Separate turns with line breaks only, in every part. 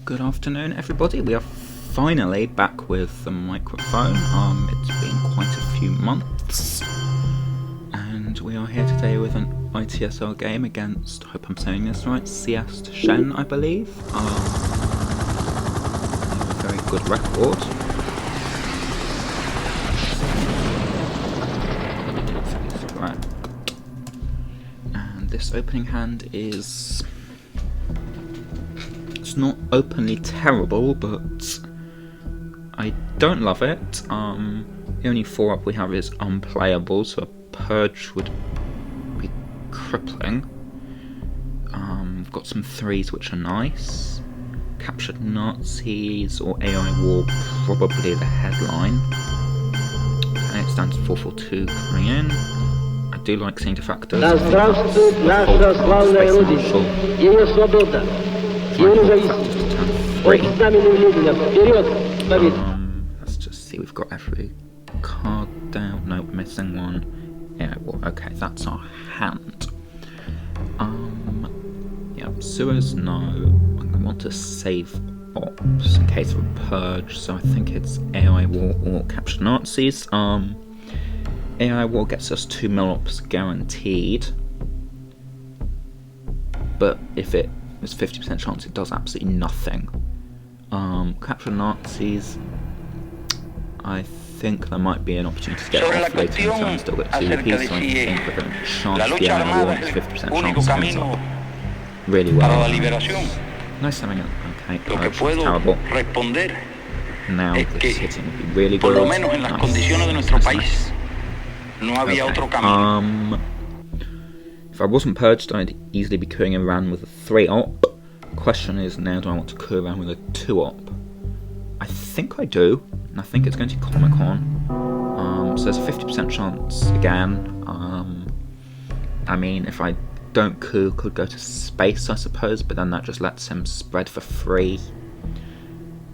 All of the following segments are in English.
Good afternoon, everybody. We are finally back with the microphone. It's been quite a few months, and we are here today with an ITSL game against, hope I'm saying this right, Seast Shen, I believe. A very good record. And this opening hand is... it's not openly terrible, but I don't love it. The only 4-up we have is unplayable, so a purge would be crippling. We've got some 3s which are nice. Captured Nazis or AI War, probably the headline. And it stands 442 coming in. I do like seeing de factos. Let's just see, we've got every card down. Nope, missing one. Yeah, well, okay, that's our hand. Yeah, sewers, no. I want to save ops in case of a purge, so I think it's AI War or Captured Nazis. AI War gets us 2 mil-ops guaranteed, but if it was 50% chance, it does absolutely nothing. Capture Nazis, I think there might be an opportunity to get off later in turn, still get 2 EPs, so I think we're going to chance the AI War, it's 50% chance comes up really well. Nice having it, okay, purge, terrible. Now this hitting would be really good. Nice. Okay. If I wasn't purged, I'd easily be cooing Iran with a 3-op. Question is, now do I want to coup Iran with a 2-op? I think I do, and I think it's going to be Comic-Con. So there's a 50% chance again. I mean, if I don't coup, could go to space, I suppose, but then that just lets him spread for free.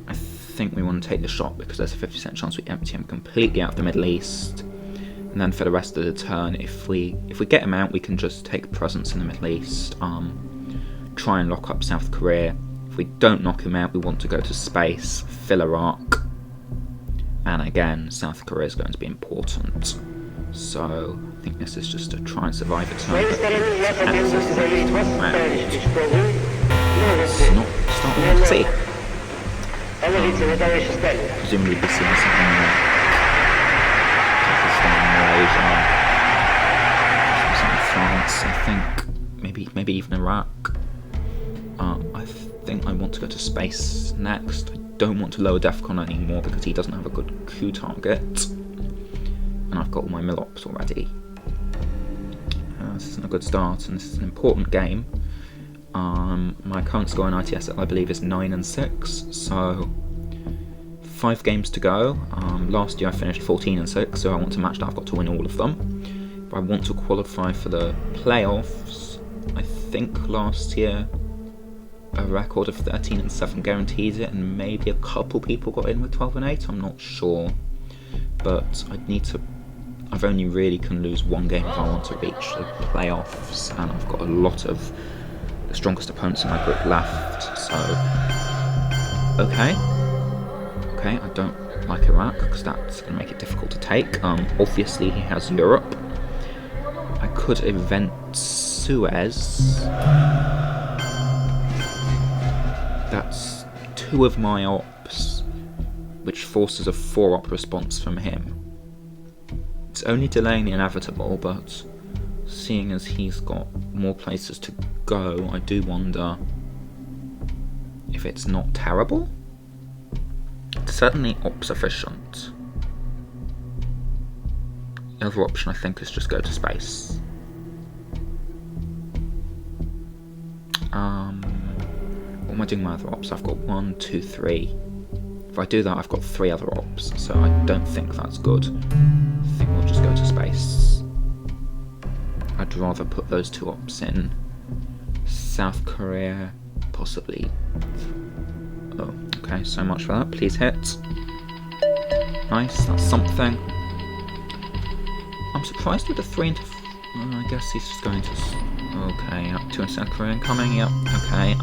I think we want to take the shot because there's a 50% chance we empty him completely out of the Middle East. And then for the rest of the turn, if we get him out, we can just take presence in the Middle East, try and lock up South Korea. If we don't knock him out, we want to go to space, fill Iraq, and again, South Korea is going to be important. So I think this is just to try and survive a turn. Let's not start with C. Presumably be seeing something like France, I think, maybe even Iraq. I think I want to go to space next. I don't want to lower DEFCON anymore because he doesn't have a good coup target. And I've got all my mil-ops already. This isn't a good start, and this is an important game. My current score in ITSL, I believe, is 9-6, so 5 games to go. Last year I finished 14-6, so I want to match that. I've got to win all of them. If I want to qualify for the playoffs, I think last year a record of 13-7 guarantees it, and maybe a couple people got in with 12-8. I'm not sure, but I've only really can lose 1 game if I want to reach the playoffs, and I've got a lot of the strongest opponents in my group left. So okay, I don't like Iraq because that's going to make it difficult to take. Obviously he has Europe. I could event Suez. That's 2 of my ops, which forces a 4-op response from him. It's only delaying the inevitable, but seeing as he's got more places to go, I do wonder if it's not terrible. It's certainly op sufficient. The other option, I think, is just go to space. What am I doing my other ops? I've got 1, 2, 3. If I do that, I've got 3 other ops, so I don't think that's good. I think we'll just go to space. I'd rather put those 2 ops in. South Korea, possibly. Oh, okay, so much for that. Please hit. Nice, that's something. I'm surprised with the 3 into... I guess he's just going to... Okay, yep, 2 in South Korea coming, yep, okay,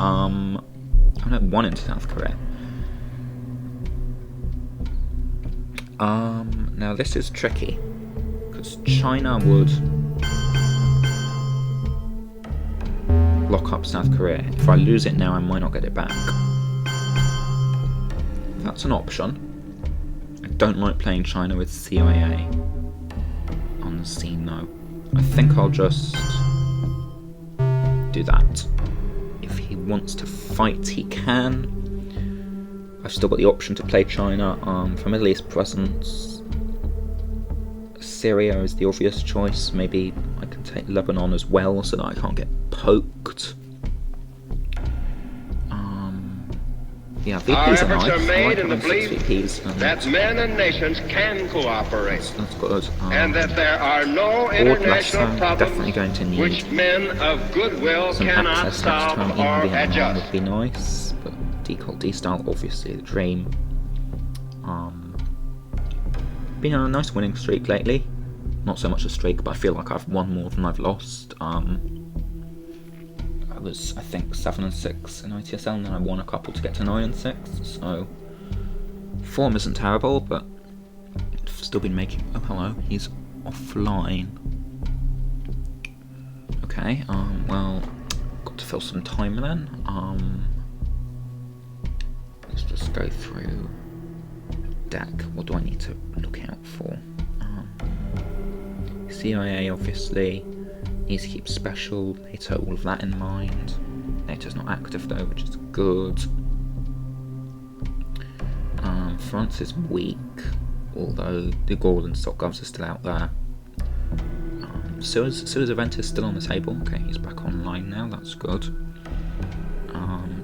I don't want into South Korea. Now this is tricky, because China would lock up South Korea. If I lose it now, I might not get it back. That's an option. I don't like playing China with CIA on the scene though. I think I'll just do that. If he wants to fight, he can. I've still got the option to play China for Middle East presence. Syria is the obvious choice. Maybe I can take Lebanon as well so that I can't get poked. Yeah, VPs are nice.
Our efforts are made in the
belief
belief that men and nations can cooperate,
that's good.
and that there are no international
Definitely going to
problems
need
which men of goodwill
some
cannot
access next
solve
time.
or
Even Vietnam
adjust.
would be nice, but Decult D-Style, obviously the dream. Been on a nice winning streak lately. Not so much a streak, but I feel like I've won more than I've lost. I was, I think, 7-6 in ITSL, and then I won a couple to get to 9-6. So form isn't terrible, but I've still been making. Oh, hello, he's offline. Okay. Well, got to fill some time then. Let's just go through deck. What do I need to look out for? CIA, obviously. Needs to keep special. NATO, all of that in mind. NATO's not active though, which is good. France is weak, although the Gordon stock govs are still out there. Suez event is still on the table. Okay, he's back online now, that's good.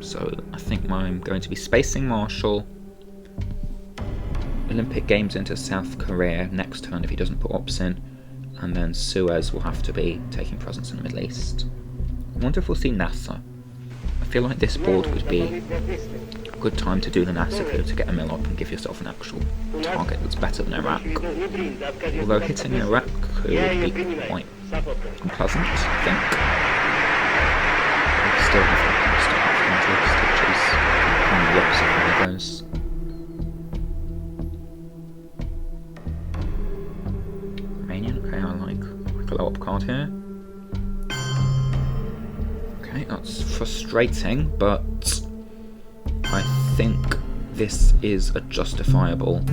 So I think I'm going to be spacing Marshall. Olympic Games into South Korea next turn if he doesn't put ops in. And then Suez will have to be taking presence in the Middle East. I wonder if we'll see NASA. I feel like this board would be a good time to do the NASA coup to get a mill up and give yourself an actual target that's better than Iraq. Although hitting Iraq coup would be quite unpleasant, I think. I still have to start off on the opposite of one of those. Okay, I like a low up card here. Okay, that's frustrating, but I think this is a justifiable put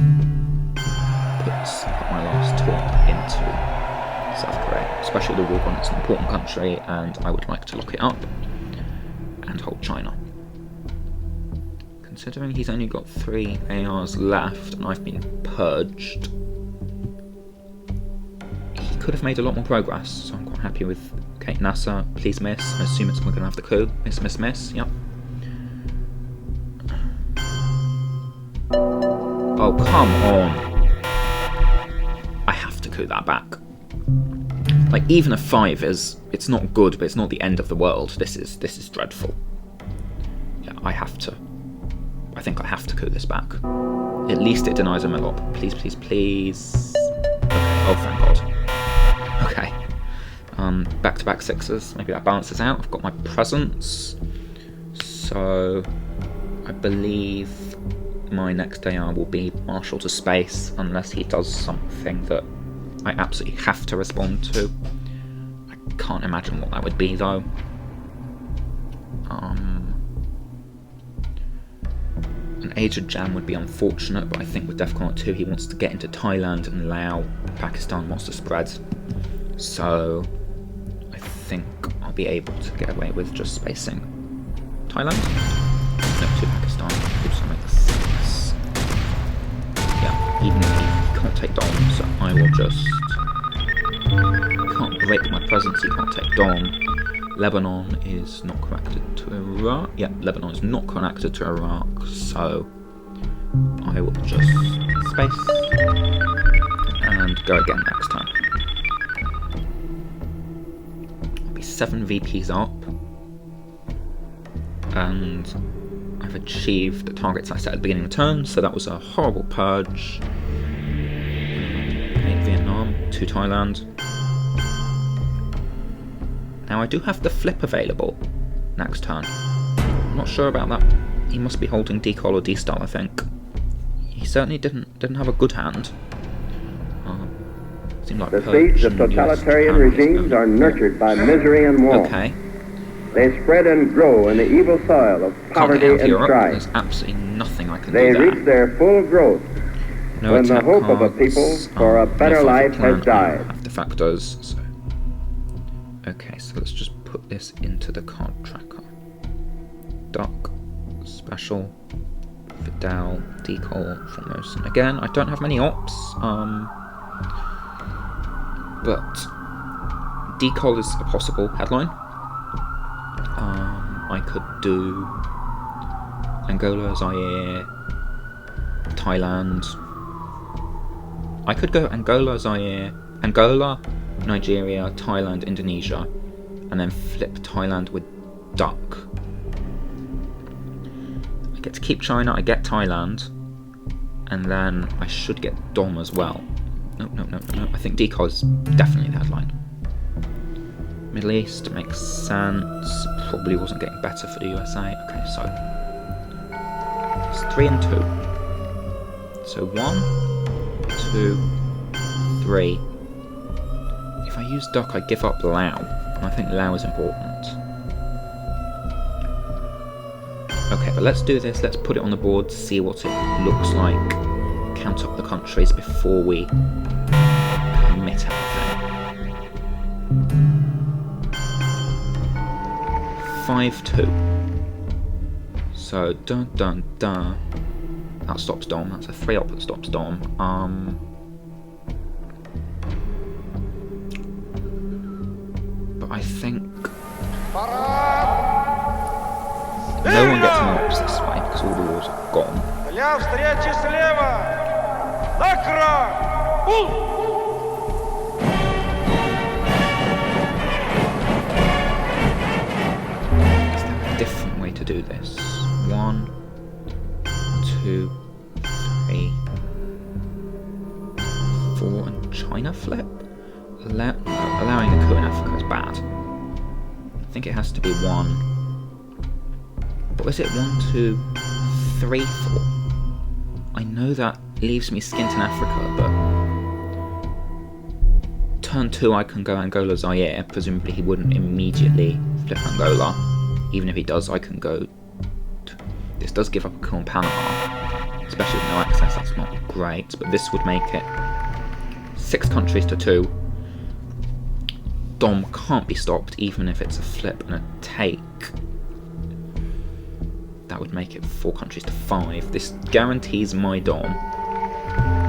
my last talk into South Korea, especially the war on. It's an important country, and I would like to lock it up and hold China. Considering he's only got 3 ARs left, and I've been purged, could have made a lot more progress, so I'm quite happy with. Okay, NASA, please miss. I assume we're going to have the coup. Miss, miss, miss. Yep. Oh, come on. I have to coup that back. Like, even a 5 is, it's not good, but it's not the end of the world. This is dreadful. Yeah, I have to. I think I have to coup this back. At least it denies a mill up. Please, please, please. Okay. Oh, thank God. Okay, back-to-back 6s, maybe that balances out. I've got my presence, so I believe my next AR will be Marshall to space, unless he does something that I absolutely have to respond to. I can't imagine what that would be though. An aged jam would be unfortunate, but I think with DEFCON 2 he wants to get into Thailand and Laos. Pakistan wants to spread. So I think I'll be able to get away with just spacing Thailand. No, to Pakistan. Which makes sense. Yeah, even if he can't take Dom, so I will just. Can't break my presence, he can't take Dom. Lebanon is not connected to Iraq. Yeah, Lebanon is not connected to Iraq, so I will just space and go again next time. 7 VPs up, and I've achieved the targets I set at the beginning of the turn, so that was a horrible purge. 8 Vietnam, 2 Thailand. Now I do have the flip available next turn. I'm not sure about that he must be holding decol or D-style, I think. He certainly didn't have a good hand. Seemed like
The seeds of totalitarian regimes are nurtured by misery and war.
Okay.
They spread and grow in the evil soil of
Can't
poverty
get out of
and
Europe.
strife.
There's absolutely nothing I can
They
do there.
reach their full growth
No
when the
attack
hope of a
cards,
people for a better
no
life
plan,
has died.
I have de factos, so. Okay, so let's just put this into the card tracker. Duck, special, Vidal, decol, foremost. Again, I don't have many ops, but decol is a possible headline. I could do Angola, Zaire, Thailand. I could go Angola, Zaire, Angola, Nigeria, Thailand, Indonesia, and then flip Thailand with Duck. I get to keep China, I get Thailand, and then I should get Dom as well. No. I think decol is definitely the headline. Middle East makes sense. Probably wasn't getting better for the USA. Okay, so it's 3 and 2. So 1, 2, 3. If I use Duck, I give up Lao, and I think Lao is important. Okay, but let's do this. Let's put it on the board, see what it looks like. Count up the countries before we commit everything. 5-2. So dun. That stops Dom. That's a 3-up that stops Dom. But I think no one gets an ops this way because all the wars are gone. Is there a different way to do this? 1, 2, 3, 4, and China flip? No, allowing the coup in Africa is bad. I think it has to be 1. But is it 1, 2, 3, 4? I know that leaves me skint in Africa, but turn 2 I can go Angola Zaire. Presumably he wouldn't immediately flip Angola. Even if he does, I can go. This does give up a coup in Panama, especially with no access. That's not great, but this would make it 6 countries to 2. Dom can't be stopped, even if it's a flip and a take. That would make it 4 countries to 5. This guarantees my Dom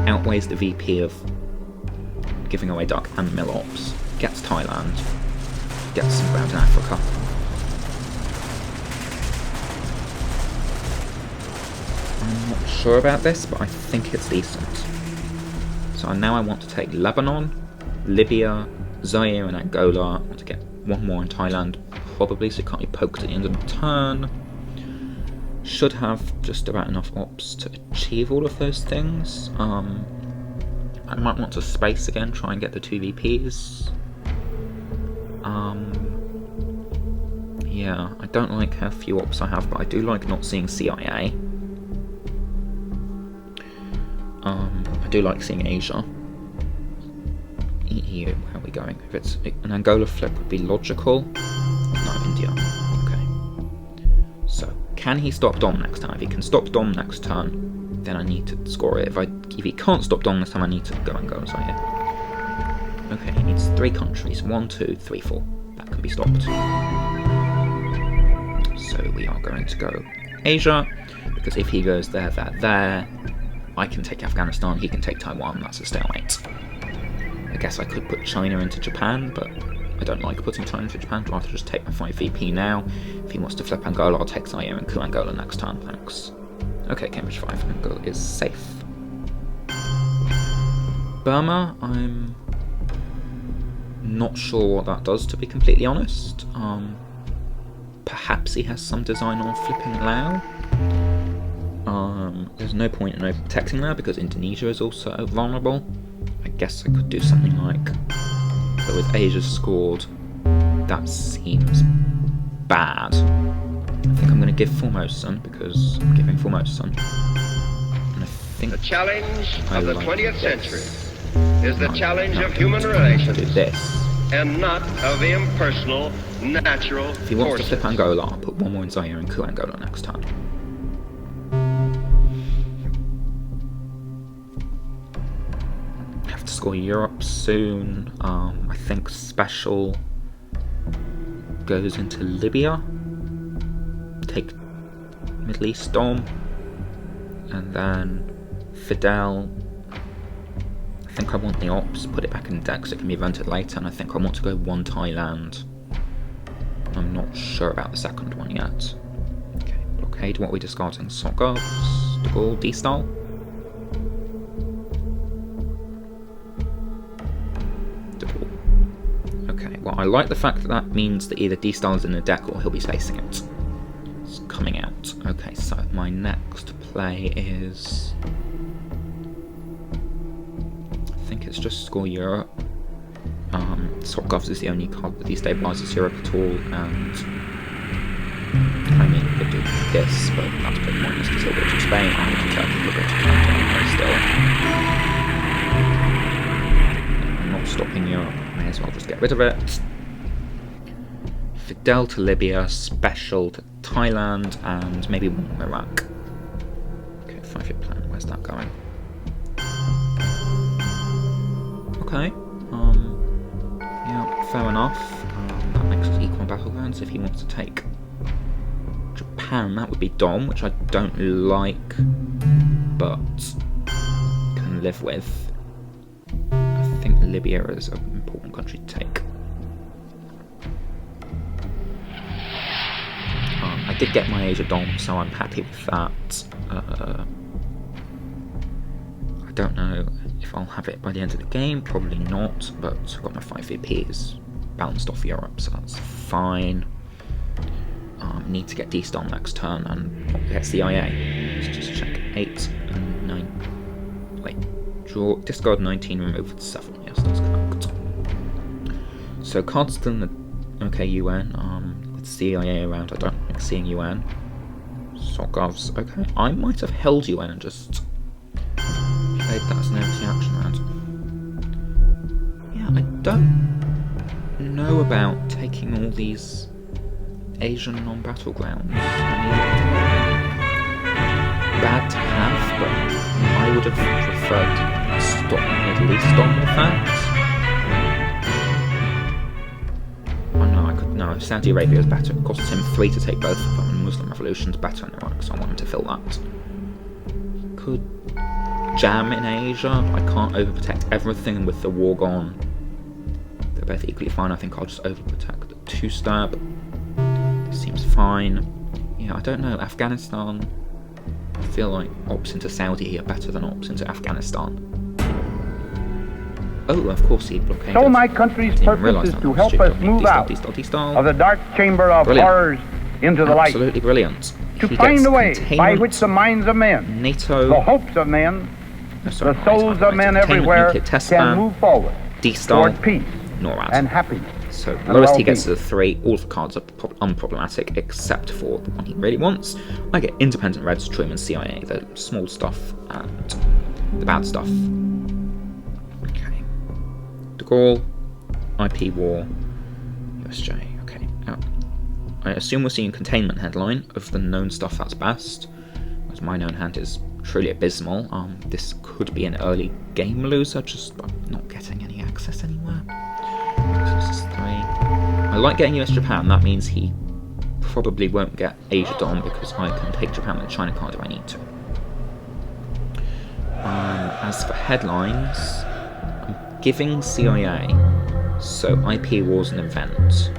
outweighs the VP of giving away Duck and Milops. Gets Thailand. Gets some ground in Africa. I'm not sure about this, but I think it's decent. So now I want to take Lebanon, Libya, Zaire and Angola. I want to get 1 more in Thailand, probably, so it can't be poked at the end of the turn. Should have just about enough ops to achieve all of those things. I might want to space again, try and get the 2 VPs. Yeah, I don't like how few ops I have, but I do like not seeing CIA. I do like seeing Asia. EU, how are we going? If it's an Angola flip would be logical. No, India. Okay. So, can he stop Dom next time? If he can stop Dom next turn, then I need to score it. If he can't stop Dom this time, I need to go Angola Zaire. Okay, he needs 3 countries. 1, 2, 3, 4. That can be stopped. So we are going to go Asia, because if he goes there, I can take Afghanistan, he can take Taiwan. That's a stalemate. I guess I could put China into Japan, but I don't like putting China into Japan. I'd rather just take my 5 VP now. If he wants to flip Angola, I'll take Zaire and coup Angola next turn, thanks. Okay, Cambridge 5, Angola is safe. Burma, I'm not sure what that does, to be completely honest. Perhaps he has some design on flipping Lao. There's no point in protecting Lao because Indonesia is also vulnerable. I guess I could do something like, but with Asia scored, that seems bad. I think I'm going to give Formosan because I'm giving Formosan. And I think
The challenge of the 20th century is the
I'm
challenge
not
of
going
human
to
relations
do this.
and not of impersonal, natural
If he wants
forces.
to flip Angola, I'll put one more in Zaire and coup Angola next turn. Have to score Europe soon. I think Special goes into Libya. Take Middle East Dom. And then Fidel. I think I want the ops, put it back in deck so it can be invented later, and I think I want to go one Thailand. I'm not sure about the second one yet. Okay, blockade, what are we discarding? Soggovs, De Gaulle, D-Style? De Gaulle. Okay, well I like the fact that that means that either D-Style is in the deck or he'll be spacing it. It's coming out. Okay, so my next play is... I think it's just score Europe. Sotgovs is the only card that destabilizes Europe at all, and I mean, we could do this, but that's pretty pointless because he'll go to Spain, I'll go to Turkey, he'll go to Canada, still. I'm not stopping Europe, may as well just get rid of it. Fidel to Libya, Special to Thailand, and maybe one more Iraq. Okay, 5-year plan, where's that going? Okay, yeah, fair enough. That makes us equal battlegrounds. If he wants to take Japan, that would be Dom, which I don't like, but can live with. I think Libya is an important country to take. I did get my Asia Dom, so I'm happy with that. I don't know if I'll have it by the end of the game, probably not, but I've got my 5 VPs balanced off Europe, so that's fine. Need to get D-Star next turn, and get CIA. Let's just check. 8 and 9. Wait, draw, discard 19, remove 7. Yes, that's correct. So cards still in the... Okay, UN, with CIA around, I don't like seeing UN. Sogovs, okay. I might have held UN and just... played that as an empty action round. Yeah, I don't know about taking all these Asian non-battlegrounds. I mean, bad to have, but I would have preferred to stop Middle East on with that. Oh no, I could no. Saudi Arabia is better. It costs him 3 to take both of them, and Muslim Revolution's better in Iraq, so I want him to fill that. Could jam in Asia. I can't overprotect everything, and with the war gone, they're both equally fine. I think I'll just overprotect the 2-stab. This seems fine. Yeah, I don't know. Afghanistan, I feel like ops into Saudi are better than ops into Afghanistan. Oh, of course he blockaded.
So my country's purpose is to help us move out of the dark chamber of horrors into the light.
Absolutely brilliant.
To find a way by which the minds of men,
NATO,
the hopes of men, the souls of men everywhere can move forward toward peace and happiness.
So the lowest he gets to the 3, all of the cards are unproblematic except for the one he really wants. I get Independent Reds, Truman, CIA, the small stuff and the bad stuff. Okay. De Gaulle, IP War, USJ, okay. I assume we're seeing containment headline of the known stuff that's best, as my known hand is truly abysmal. This could be an early game loser, just I'm not getting any access anywhere. Access is 3. I like getting US Japan, that means he probably won't get Asia Dom because I can take Japan with a China card if I need to. As for headlines, I'm giving CIA, so IP War's an event.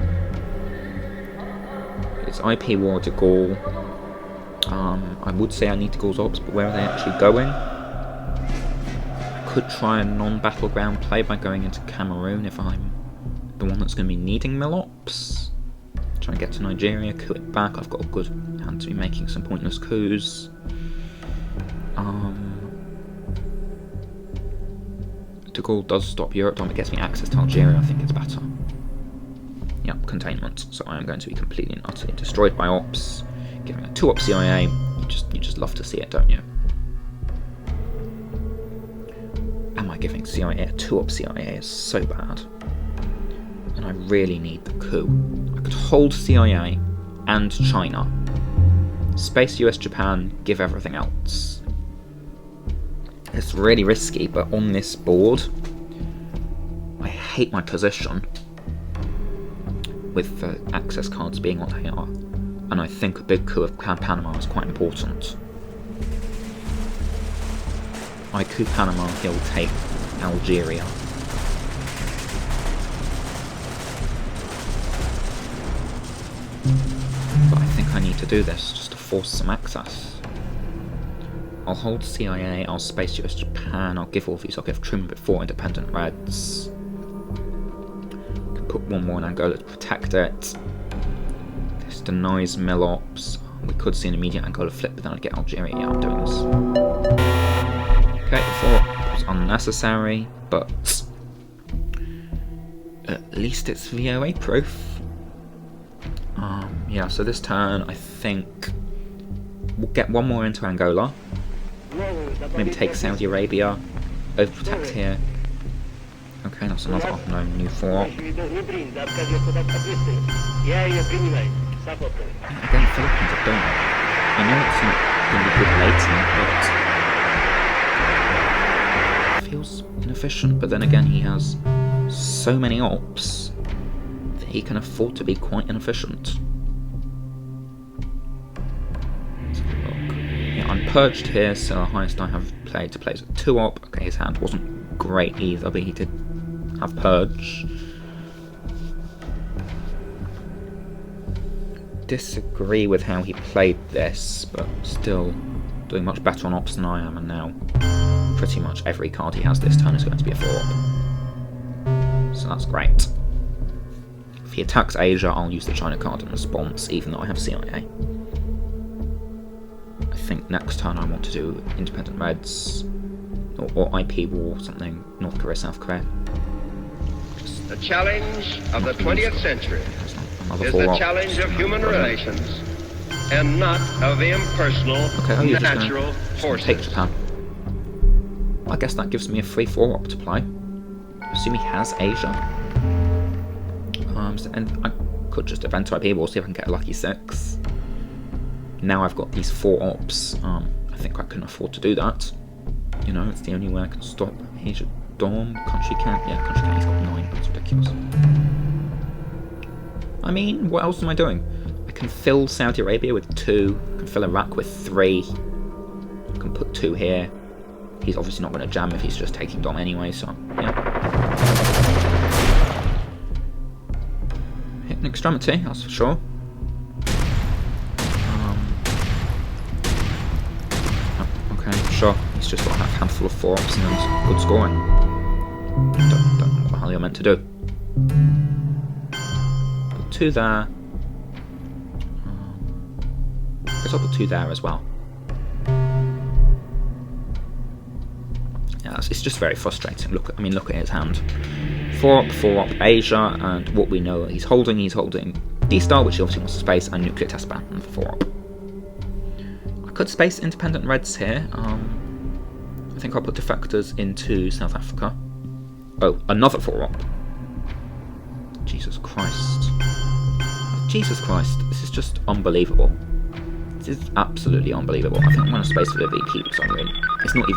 It's IP War De Gaulle. I would say I need De Gaulle's ops, but where are they actually going? I could try a non-battleground play by going into Cameroon if I'm the one that's going to be needing mill ops. Try and get to Nigeria, coup it back. I've got a good hand to be making some pointless coups. De Gaulle does stop Europe Dom, it gets me access to Algeria, I think it's better. Yep, containment. So I am going to be completely and utterly destroyed by ops. Giving a 2-up CIA, you just love to see it, don't you? Am I giving CIA a 2-up CIA is so bad. And I really need the coup. I could hold CIA and China. Space US Japan, give everything else. It's really risky, but on this board, I hate my position with the access cards being what they are. And I think a big coup of Panama is quite important. I coup Panama, he'll take Algeria. But I think I need to do this just to force some access. I'll hold CIA, I'll space US Japan, I'll give all these, I'll give Trim before independent Reds. Can put one more in Angola to protect it. This denies Milops. We could see an immediate Angola flip, but then I'd get Algeria. Yeah, I'm doing this. Okay, the 4-up was unnecessary, but at least it's VOA proof. Yeah, so this turn I think we'll get one more into Angola. Maybe take Saudi Arabia, overprotect here. Okay, that's another unknown new 4-up. Again, Philippines, I don't know. I know it's not going to be good later, but it feels inefficient. But then again, he has so many ops that he can afford to be quite inefficient. I'm purged here, so the highest I have played to play is a 2-op. Okay, his hand wasn't great either, but he did have purge. Disagree with how he played this, but still doing much better on ops than I am, and now pretty much every card he has this turn is going to be a 4-op. So that's great. If he attacks Asia, I'll use the China card in response, even though I have CIA. I think next turn I want to do independent Reds or IP war or something, North Korea, South Korea.
The challenge of the 20th century is the challenge of human relations and not of impersonal, natural forces.
Take Japan. I guess that gives me a free 4-op to play. Assume he has Asia. And I could just event IP war, see if I can get a lucky 6. Now I've got these 4-ops, I think I can afford to do that. You know, it's the only way I can stop Asia Dom. Country can't. Yeah, country can't. He's got 9. That's ridiculous. I mean, what else am I doing? I can fill Saudi Arabia with 2. I can fill Iraq with 3. I can put 2 here. He's obviously not going to jam if he's just taking Dom anyway, so, yeah. Hitting extremity, that's for sure. Sure, he's just got a handful of 4-ops and then good scoring. Don't know what the hell you're meant to do. Put 2 there. I guess I'll put 2 there as well. Yeah, it's just very frustrating. Look at his hand. 4-op Asia, and what we know he's holding D-Star, which he obviously wants to space, and nuclear test ban and 4-op. I could space independent Reds here. I think I'll put defectors into South Africa. Oh, another 4-op. Jesus Christ. Jesus Christ, this is just unbelievable. This is absolutely unbelievable. I think I'm going to space for the VP because it's not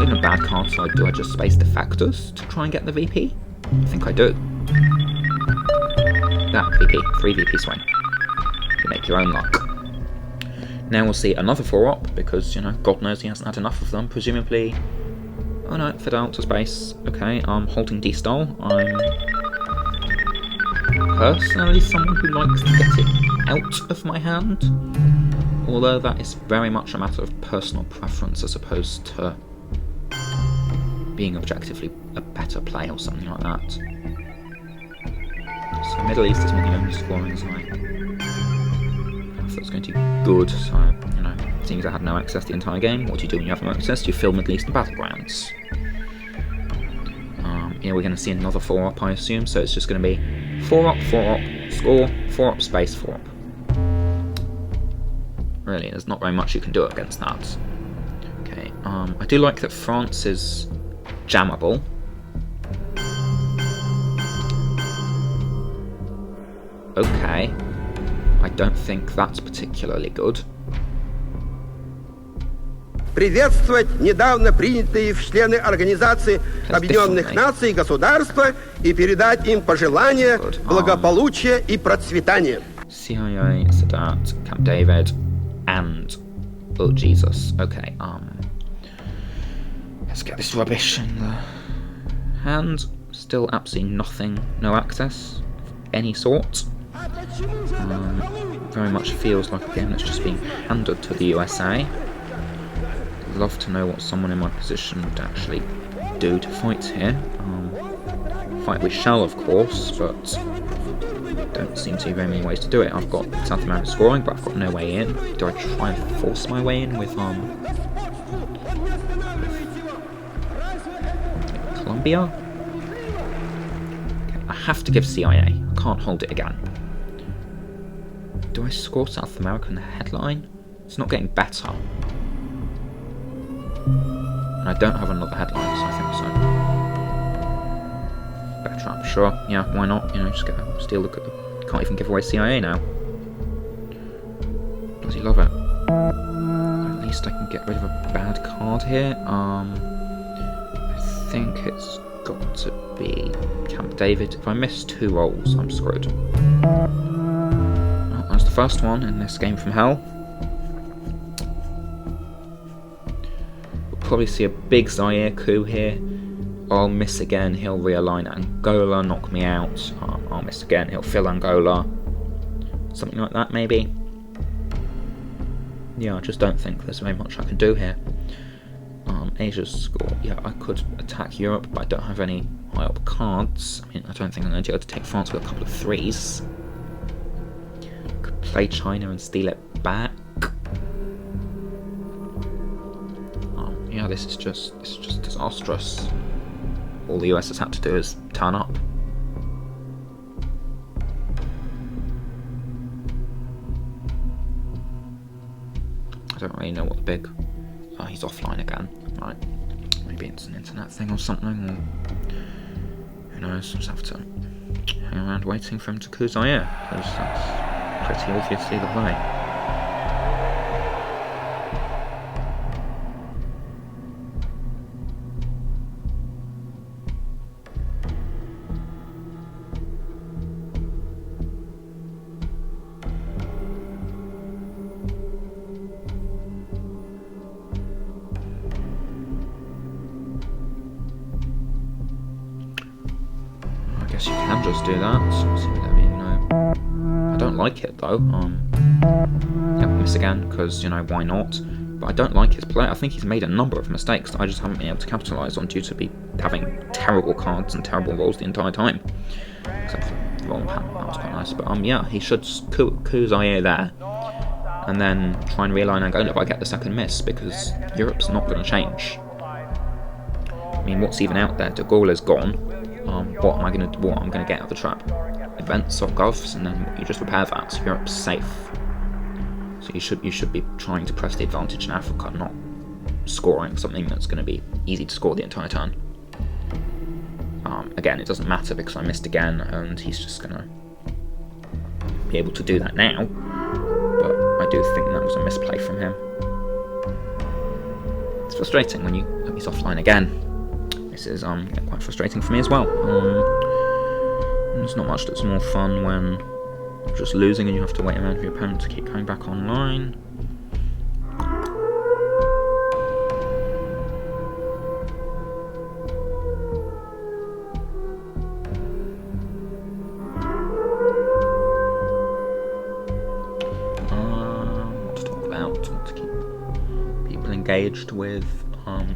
even a bad card, so do I just space defectors to try and get the VP? I think I do. That VP, 3 VP swing. You make your own luck. Now we'll see another 4-op, because, you know, God knows he hasn't had enough of them, presumably. Oh no, Fidel to space. Okay, I'm holding D-Style. I'm personally someone who likes to get it out of my hand, although that is very much a matter of personal preference as opposed to being objectively a better play or something like that. So Middle East is my only scoring side. That's going to be good, so, you know, seems I had no access the entire game. What do you do when you have no access? You fill Middle Eastern battlegrounds. Yeah, we're going to see another 4-op, I assume, so it's just going to be 4-op, 4-op, score, 4-op, space, 4-op. Really, there's not very much you can do against that. Okay, I do like that France is jammable. Okay, I don't think that's particularly good.
Приветствовать недавно принятые в члены Организации Объединенных Наций государства и передать им пожелания благополучия и процветания.
CIA, Sadat, Camp David, and oh Jesus. Okay, let's get this rubbish in the hand. Still absolutely nothing, no access of any sort. Very much feels like a game that's just being handed to the USA. I'd love to know what someone in my position would actually do to fight here. Fight we shall, of course, but don't seem to be very many ways to do it. I've got South America scoring, but I've got no way in. Do I try and force my way in with Colombia? Okay, I have to give CIA. I can't hold it again. Do I score South America in the headline? It's not getting better. And I don't have another headline, so I think so. Better trap, sure. Yeah, why not? You know, just get a steal. Look at the. Can't even give away CIA now. Bloody love it. At least I can get rid of a bad card here. I think it's got to be Camp David. If I miss 2 rolls, I'm screwed. Well, that's the first one in this game from hell. We'll probably see a big Zaire coup here. I'll miss again, he'll realign Angola, knock me out. I'll miss again, he'll fill Angola. Something like that, maybe. Yeah, I just don't think there's very much I can do here. Asia's score. Yeah, I could attack Europe, but I don't have any high up cards. I mean, I don't think I'm going to be able to take France with a couple of 3s. Could play China and steal it back. Yeah, this is just disastrous. All the US has had to do is turn up. I don't really know what the big... Oh, he's offline again. Right. Maybe it's an internet thing or something, or... Who knows, just have to hang around waiting for him to coup Zaire, because that's pretty obviously the play. I guess you can just do that. Obviously, there being no. I don't like it though. Yeah, miss again because you know why not? But I don't like his play. I think he's made a number of mistakes that I just haven't been able to capitalise on due to be having terrible cards and terrible rolls the entire time. Except for the roll hand, that was quite nice. But yeah, he should coup Zaire there, and then try and realign Angola if I get the second miss because Europe's not going to change. I mean, what's even out there? De Gaulle is gone. What am I going to do? What I'm going to get out of the trap? Events or govs, and then you just repair that. Europe's safe. So you should be trying to press the advantage in Africa, not scoring something that's going to be easy to score the entire turn. Again, it doesn't matter because I missed again, and he's just going to be able to do that now. But I do think that was a misplay from him. It's frustrating when he's offline again. This is quite frustrating for me as well. There's not much that's more fun when you're just losing and you have to wait around for your opponent to keep coming back online. What to talk about? What to keep people engaged with.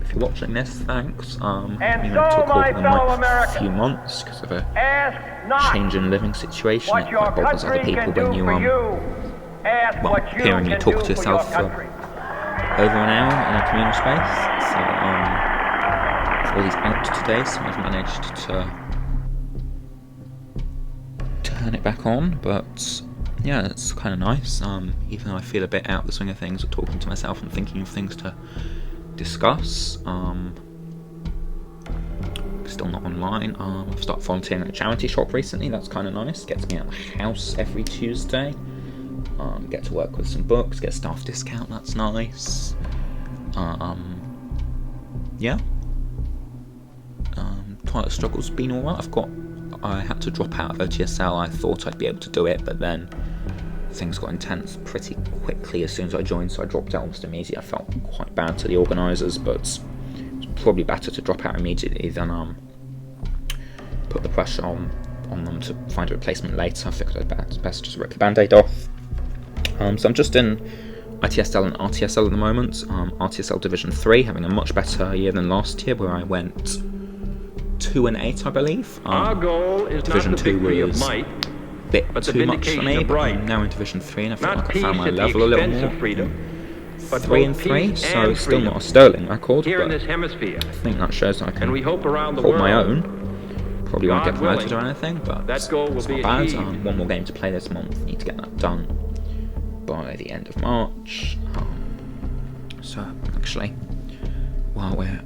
If you're watching this, thanks. We went to a call in like a few months because of a change in living situation. It quite bothers other people when you hearing you talk to yourself for over an hour in a communal space. So all these out today, so I've managed to turn it back on, but yeah, it's kind of nice. Even though I feel a bit out the swing of things, of talking to myself and thinking of things to discuss. Still not online. I've started volunteering at a charity shop recently. That's kind of nice. Gets me out of the house every Tuesday. Get to work with some books. Get a staff discount. That's nice. Yeah. Twilight Struggle's been alright. I had to drop out of ITSL. I thought I'd be able to do it, but then things got intense pretty quickly as soon as I joined, so I dropped out almost immediately. I felt quite bad to the organisers, but it's probably better to drop out immediately than put the pressure on them to find a replacement later. I figured it's best just rip the band-aid off. So I'm just in ITSL and RTSL at the moment. RTSL Division 3, having a much better year than last year, where I went 2 and 8, I believe.
Our goal is
Division
not the
2
victory
was
of might,
a bit
but the
too much for me,
vindication of
but
right.
I'm now in Division 3 and I feel
Not
like I
peace
found my
at the
level a little
expense
more.
of freedom, but
3
both
and 3,
peace
so
and
still
freedom
not a sterling record,
here in
but
this hemisphere.
I think that shows that I can
And we hope around the
hold my
world.
own. Probably won't
God
get promoted
willing,
or anything, but
that goal will
it's
be
not bad.
achieved.
One more game to play this month. Need to get that done by the end of March. So actually, while we're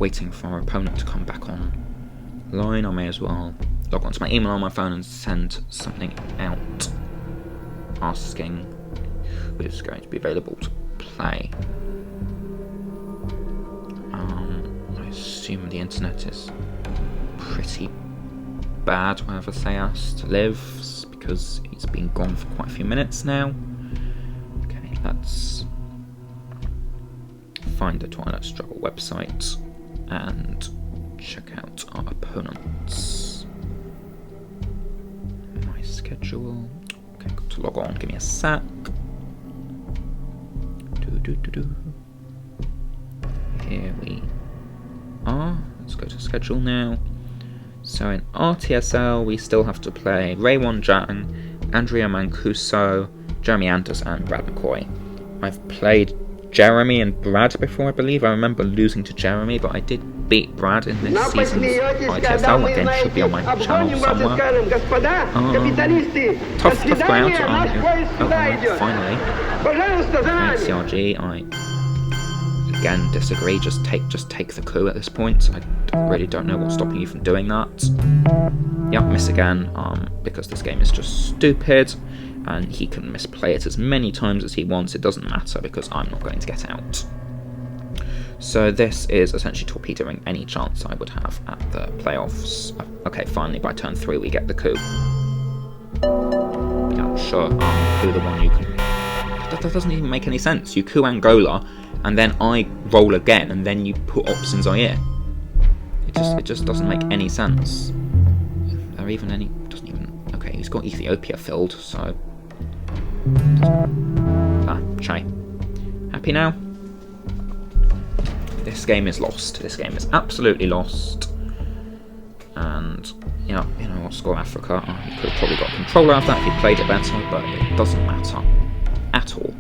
waiting for our opponent to come back online, I may as well log onto my email on my phone and send something out asking who is going to be available to play. I assume the internet is pretty bad wherever Seast lives, because he's been gone for quite a few minutes now. Okay, let's find the Twilight Struggle website and check out our opponents. My schedule. Okay, got to log on. Give me a sec. Here we are. Let's go to schedule now. So in RTSL, we still have to play Raewon Jang, Andrea Mancuso, Jeremy Anders, and Brad McCoy. I've played Jeremy and Brad before, I believe. I remember losing to Jeremy, but I did beat Brad in this season's ITSL. That game should be on my channel somewhere. Tough ground. Finally. Okay, CRG, I again disagree. Just take the coup at this point. I really don't know what's stopping you from doing that. Yep, miss again, because this game is just stupid, and he can misplay it as many times as he wants. It doesn't matter, because I'm not going to get out. So this is essentially torpedoing any chance I would have at the playoffs. Okay, finally by turn 3 we get the coup. Yeah, sure, coup the one you can... That doesn't even make any sense. You coup Angola, and then I roll again, and then you put Ops in Zaire. It just doesn't make any sense. Are even any... doesn't even... Okay, he's got Ethiopia filled, so... Chai. Happy now? This game is lost. This game is absolutely lost. And, you know what, Score Africa, I could have probably got control out of that if he played it better, but it doesn't matter at all.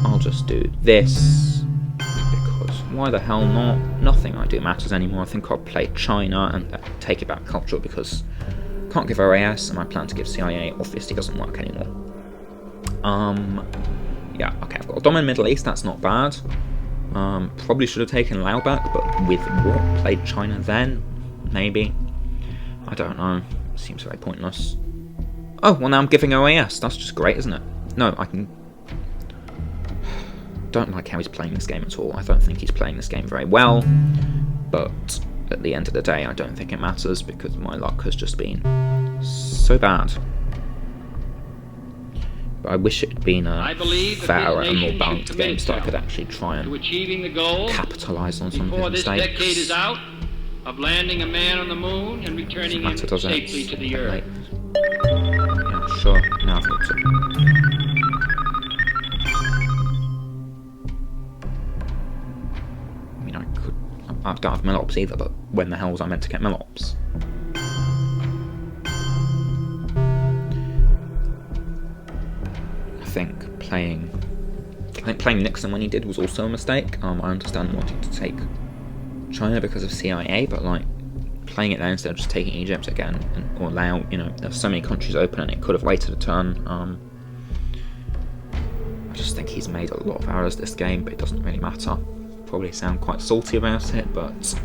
I'll just do this, because why the hell not? Nothing I do matters anymore. I think I'll play China and take it back cultural, because I can't give OAS, and my plan to give CIA obviously doesn't work anymore. Yeah, okay, I've got a Dom in Middle East, that's not bad. Probably should have taken Lao back, but with what? Played China then? Maybe? I don't know. Seems very pointless. Oh, well now I'm giving OAS. That's just great, isn't it? No, I can... Don't like how he's playing this game at all. I don't think he's playing this game very well. But at the end of the day, I don't think it matters, because my luck has just been so bad. But I wish it had been a fairer and more balanced game, so I could actually try and capitalise on some of his mistakes.
Before this decade is out, of landing a man on the moon and returning him safely to the Earth.
Yeah, sure. Now I've got to... I mean, I don't have Melops either, but when the hell was I meant to get Melops? I think playing Nixon when he did was also a mistake. I understand wanting to take China because of CIA, but like playing it there instead of just taking Egypt again, or allow, you know, there's so many countries open and it could have waited a turn. I just think he's made a lot of errors this game, but it doesn't really matter. Probably sound quite salty about it, but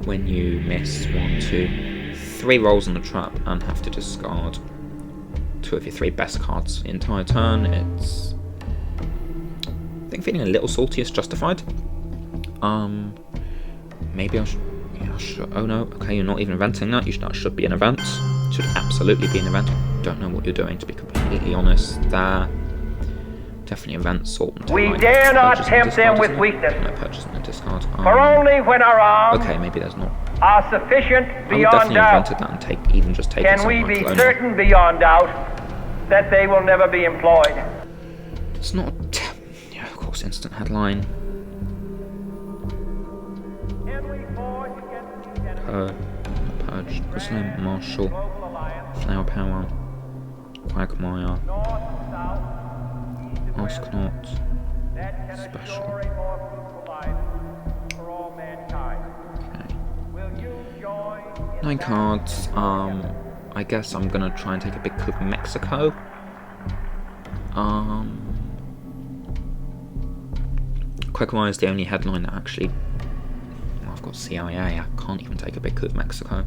when you miss 1, 2, 3 rolls on the trap and have to discard 2 of your 3 best cards the entire turn, it's, I think, feeling a little salty is justified. Maybe I should, oh no, okay, you're not even inventing that. That should be an event. It should absolutely be an event. I don't know what you're doing, to be completely honest. There, definitely event salt and
we dare not tempt them with weakness.
No, purchase and discard.
For only when our arms
okay, maybe there's not.
Are sufficient beyond doubt.
Invented that and just take
can we be certain beyond doubt that they will never be employed?
It's not. Yeah, of course, instant headline. Purge, Muslim, Marshall, Flower Power, Quagmire, Ask Not, Special. Okay. 9 cards. I guess I'm gonna try and take a big coup in Mexico. Quagmire is the only headline that actually. I've got CIA, I can't even take a big coup of Mexico.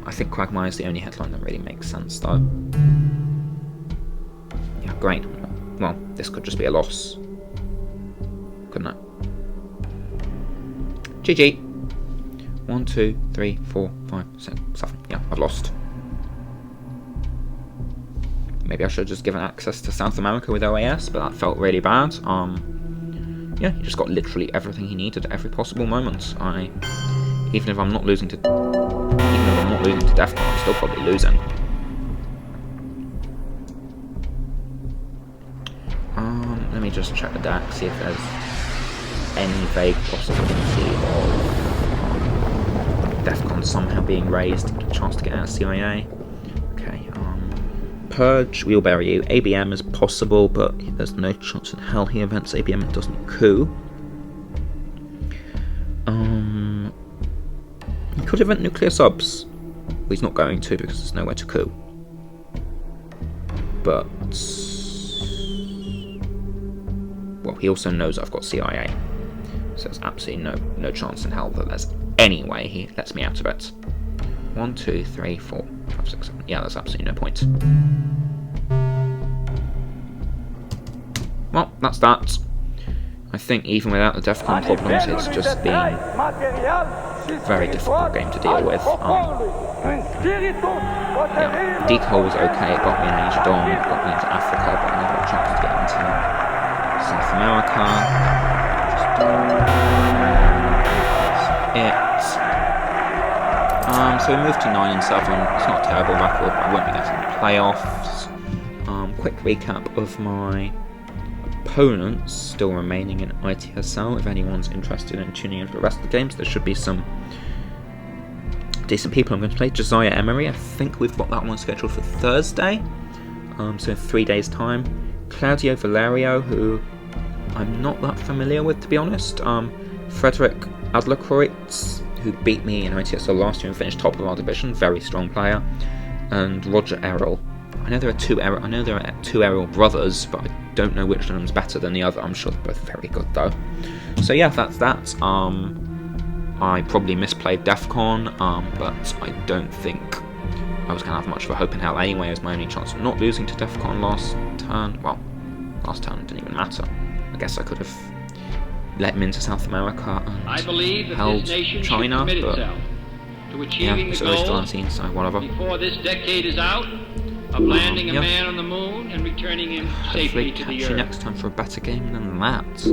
I think Quagmire is the only headline that really makes sense though. Yeah, great. Well, this could just be a loss. Couldn't it? GG. 1, 2, 3, 4, 5, 6, 7. Yeah, I've lost. Maybe I should have just given access to South America with OAS, but that felt really bad. Yeah, he just got literally everything he needed at every possible moment. Even if I'm not losing to DEFCON, I'm still probably losing. Let me just check the deck, see if there's any vague possibility of DEFCON somehow being raised to get a chance to get out of CIA. Okay, Purge, we'll bury you. ABM is possible, but there's no chance in hell he invents ABM and doesn't coup. He could invent nuclear subs. Well, he's not going to because there's nowhere to coup. But well, he also knows I've got CIA, so there's absolutely no chance in hell that there's any way he lets me out of it. 1, 2, 3, 4, 5, 6, 7. Yeah, there's absolutely no point. Well, that's that. I think even without the DEFCON problems, it's just been a very difficult game to deal with. Yeah, Decoy was okay, it got me in Asia Dom, it got me into Africa, but I never got a chance to get into South America. So we moved to 9 and 7. It's not a terrible record, but I won't be getting the playoffs. Quick recap of my opponents still remaining in ITSL. If anyone's interested in tuning in for the rest of the games, there should be some decent people I'm going to play. Josiah Emery, I think we've got that one scheduled for Thursday, so in 3 days' time. Claudio Valerio, who I'm not that familiar with, to be honest. Frederick Adlerkreutz, who beat me in ITSL last year and finished top of our division, very strong player. And Roger Errol. I know there are two Errol brothers, but I don't know which of them's better than the other. I'm sure they're both very good though. So yeah, that's that. I probably misplayed DEFCON, but I don't think I was going to have much of a hope in hell anyway. It was my only chance of not losing to DEFCON last turn. Well, last turn didn't even matter. I guess I could have let him into South America and held China, but yeah, it's always still unseen, so whatever.
Before this decade is out, of landing a man on the moon and returning him safely to the Earth.
Hopefully catch you next time for a better game than that.